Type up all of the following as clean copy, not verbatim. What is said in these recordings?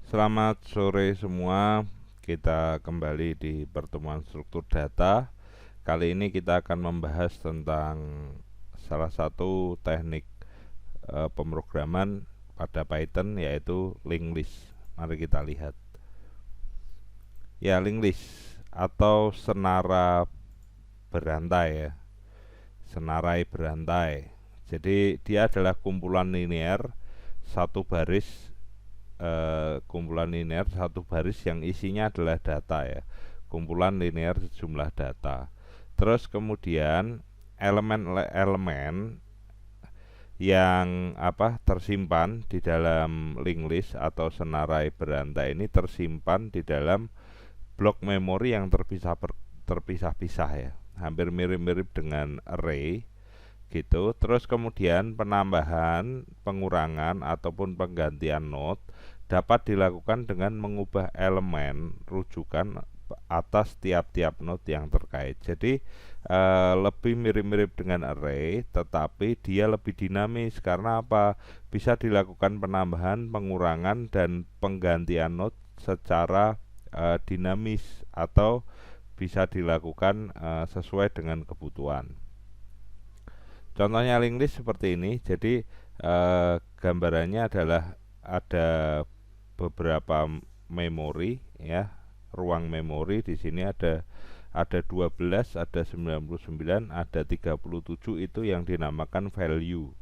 Selamat sore semua. Kita kembali di pertemuan struktur data. Kali ini kita akan membahas tentang salah satu teknik pemrograman pada Python, yaitu linked list. Mari kita lihat. Ya, linked list atau senara berantai ya. Senarai berantai. Jadi dia adalah kumpulan linear satu baris kumpulan linear satu baris yang isinya adalah data ya. Kumpulan linear sejumlah data. Terus kemudian elemen-elemen yang tersimpan di dalam linked list atau senarai berantai ini tersimpan di dalam blok memori yang terpisah-pisah ya. Hampir mirip-mirip dengan array gitu. Terus kemudian penambahan, pengurangan ataupun penggantian node dapat dilakukan dengan mengubah elemen rujukan atas tiap-tiap node yang terkait. Jadi lebih mirip-mirip dengan array, tetapi dia lebih dinamis. Karena apa? Bisa dilakukan penambahan, pengurangan dan penggantian node secara dinamis atau bisa dilakukan sesuai dengan kebutuhan. Contohnya linked list seperti ini. Jadi gambarannya adalah ada beberapa memori ya, ruang memori. Di sini ada 12, ada 99, ada 37. Itu yang dinamakan value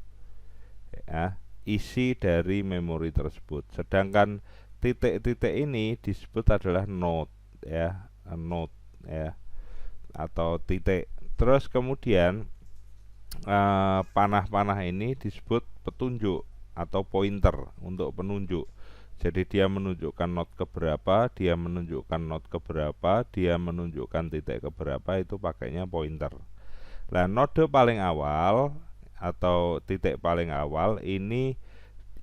ya, isi dari memori tersebut. Sedangkan titik-titik ini disebut adalah node ya, node ya, atau titik. Terus kemudian panah-panah ini disebut petunjuk atau pointer untuk penunjuk. Jadi dia menunjukkan not keberapa, dia menunjukkan not keberapa, dia menunjukkan titik keberapa, itu pakainya pointer. Nah, node paling awal atau titik paling awal ini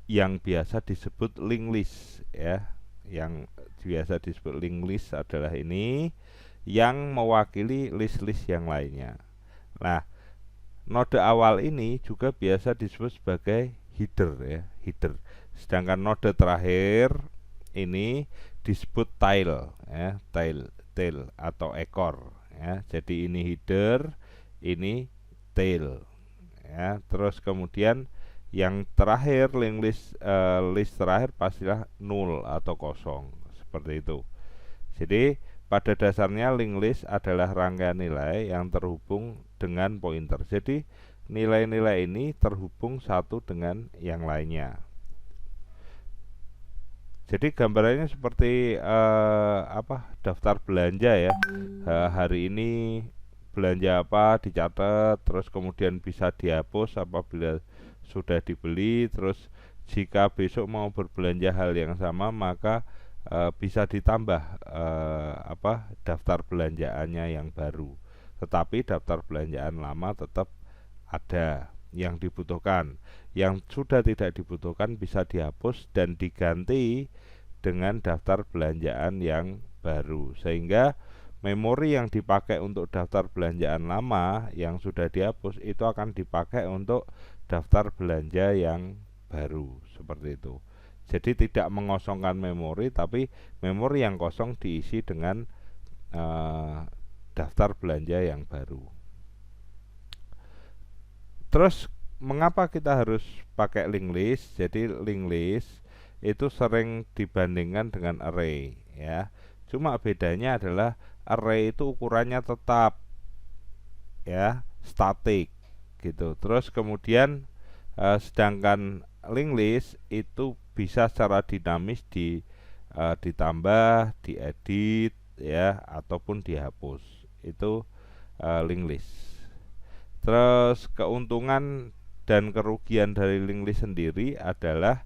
yang biasa disebut linked list ya. Yang biasa disebut linked list adalah ini yang mewakili list-list yang lainnya. Nah, node awal ini juga biasa disebut sebagai header ya, header. Sedangkan node terakhir ini disebut tail ya, tail atau ekor ya. Jadi ini header, ini tail ya. Terus kemudian yang terakhir list terakhir pastilah null atau kosong, seperti itu. Jadi pada dasarnya linked list adalah rangkaian nilai yang terhubung dengan pointer. Jadi nilai-nilai ini terhubung satu dengan yang lainnya. Jadi gambarannya seperti daftar belanja ya. Hari ini belanja apa dicatat, terus kemudian bisa dihapus apabila sudah dibeli. Terus jika besok mau berbelanja hal yang sama, maka bisa ditambah daftar belanjaannya yang baru. Tetapi daftar belanjaan lama tetap ada yang dibutuhkan. Yang sudah tidak dibutuhkan bisa dihapus dan diganti dengan daftar belanjaan yang baru, sehingga memori yang dipakai untuk daftar belanjaan lama yang sudah dihapus itu akan dipakai untuk daftar belanja yang baru, seperti itu. Jadi tidak mengosongkan memori, tapi memori yang kosong diisi dengan daftar belanja yang baru. Terus mengapa kita harus pakai linked list? Jadi linked list itu sering dibandingkan dengan array ya. Cuma bedanya adalah array itu ukurannya tetap ya, statik gitu. Terus kemudian sedangkan linked list itu bisa secara dinamis ditambah, diedit ya, ataupun dihapus. Itu linked list. Terus keuntungan dan kerugian dari linked list sendiri adalah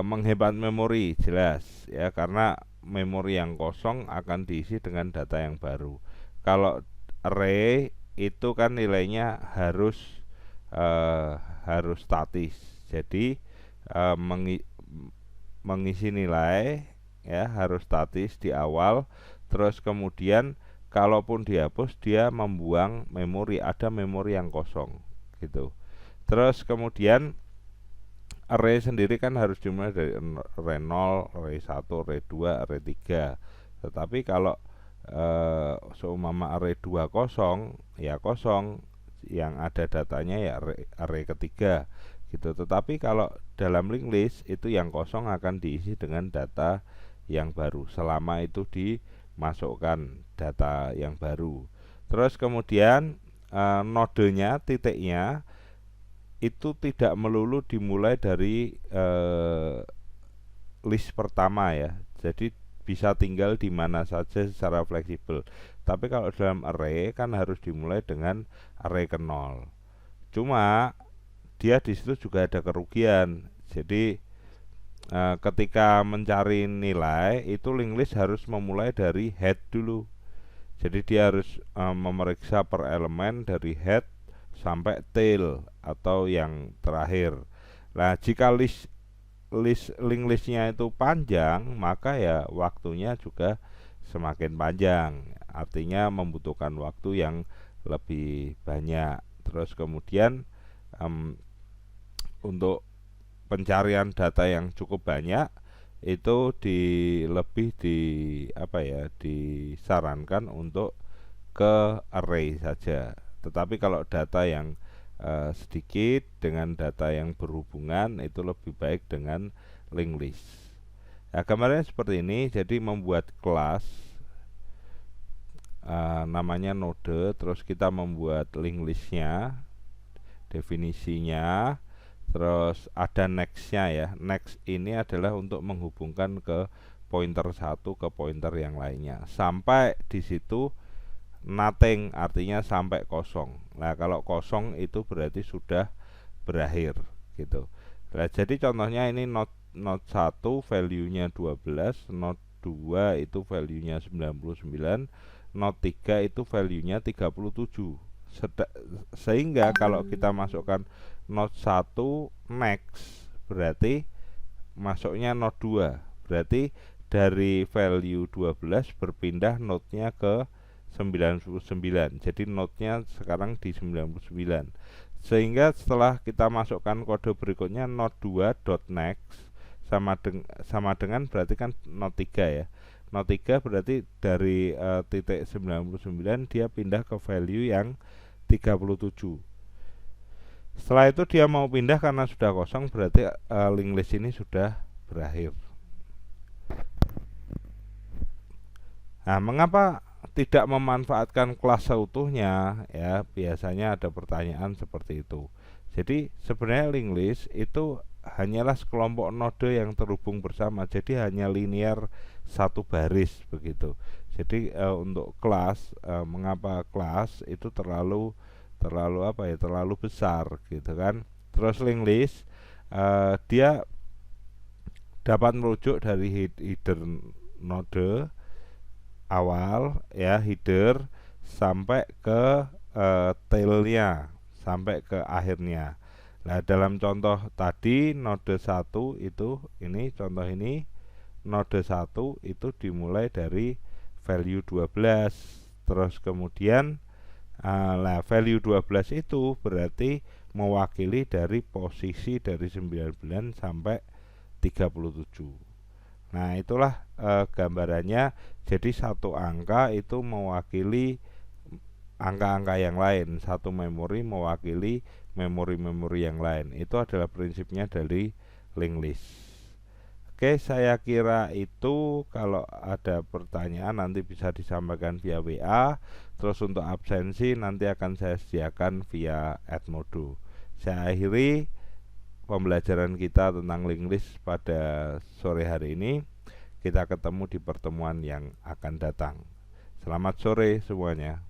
menghemat memori, jelas ya, karena memori yang kosong akan diisi dengan data yang baru. Kalau array itu kan nilainya harus statis. Jadi mengisi nilai ya harus statis di awal. Terus kemudian kalaupun dihapus, dia membuang memori, ada memori yang kosong gitu. Terus kemudian array sendiri kan harus dimulai dari array 0, array 1, array 2, array 3. Tetapi kalau seumpama array 2 kosong, ya kosong, yang ada datanya ya array ketiga gitu. Tetapi kalau dalam linked list itu yang kosong akan diisi dengan data yang baru selama itu dimasukkan data yang baru. Terus kemudian nodenya, titiknya itu tidak melulu dimulai dari list pertama ya. Jadi bisa tinggal di mana saja secara fleksibel. Tapi kalau dalam array kan harus dimulai dengan array ke 0. Cuma dia di situ juga ada kerugian. Jadi ketika mencari nilai itu linked list harus memulai dari head dulu. Jadi dia harus memeriksa per elemen dari head sampai tail atau yang terakhir. Nah, jika linked listnya itu panjang, maka ya waktunya juga semakin panjang. Artinya membutuhkan waktu yang lebih banyak. Terus kemudian untuk pencarian data yang cukup banyak itu disarankan untuk ke array saja. Tetapi kalau data yang sedikit dengan data yang berhubungan itu lebih baik dengan linked list. Nah, gambarnya seperti ini. Jadi membuat kelas namanya node, terus kita membuat linked listnya, definisinya, terus ada nextnya ya. Next ini adalah untuk menghubungkan ke pointer satu ke pointer yang lainnya sampai di situ nothing, artinya sampai kosong. Nah, kalau kosong itu berarti sudah berakhir gitu. Nah, jadi contohnya ini node 1 value-nya 12, node 2 itu value-nya 99, node 3 itu value-nya 37. Sehingga kalau kita masukkan node 1 next berarti masuknya node 2. Berarti dari value 12 berpindah node-nya ke 99. Jadi node-nya sekarang di 99. Sehingga setelah kita masukkan kode berikutnya node 2.next sama dengan berarti kan node 3 ya. Node 3 berarti dari titik 99 dia pindah ke value yang 37. Setelah itu dia mau pindah karena sudah kosong, berarti linked list ini sudah berakhir. Nah, mengapa tidak memanfaatkan kelas seutuhnya ya? Biasanya ada pertanyaan seperti itu. Jadi sebenarnya linked list itu hanyalah sekelompok node yang terhubung bersama. Jadi hanya linear satu baris begitu. Jadi untuk kelas, mengapa kelas itu terlalu besar gitu kan. Terus linked list dia dapat merujuk dari header node awal ya, header sampai ke tailnya, sampai ke akhirnya. Nah, dalam contoh tadi node 1 itu ini contoh ini node 1 itu dimulai dari value 12. Terus kemudian value 12 itu berarti mewakili dari posisi dari 99 sampai 37. Nah, itulah gambarannya. Jadi satu angka itu mewakili angka-angka yang lain, satu memori mewakili memori-memori yang lain. Itu adalah prinsipnya dari linked list. Oke, saya kira itu. Kalau ada pertanyaan nanti bisa disampaikan via WA. Terus untuk absensi nanti akan saya sediakan via Edmodo. Saya akhiri pembelajaran kita tentang linked list pada sore hari ini. Kita ketemu di pertemuan yang akan datang. Selamat sore semuanya.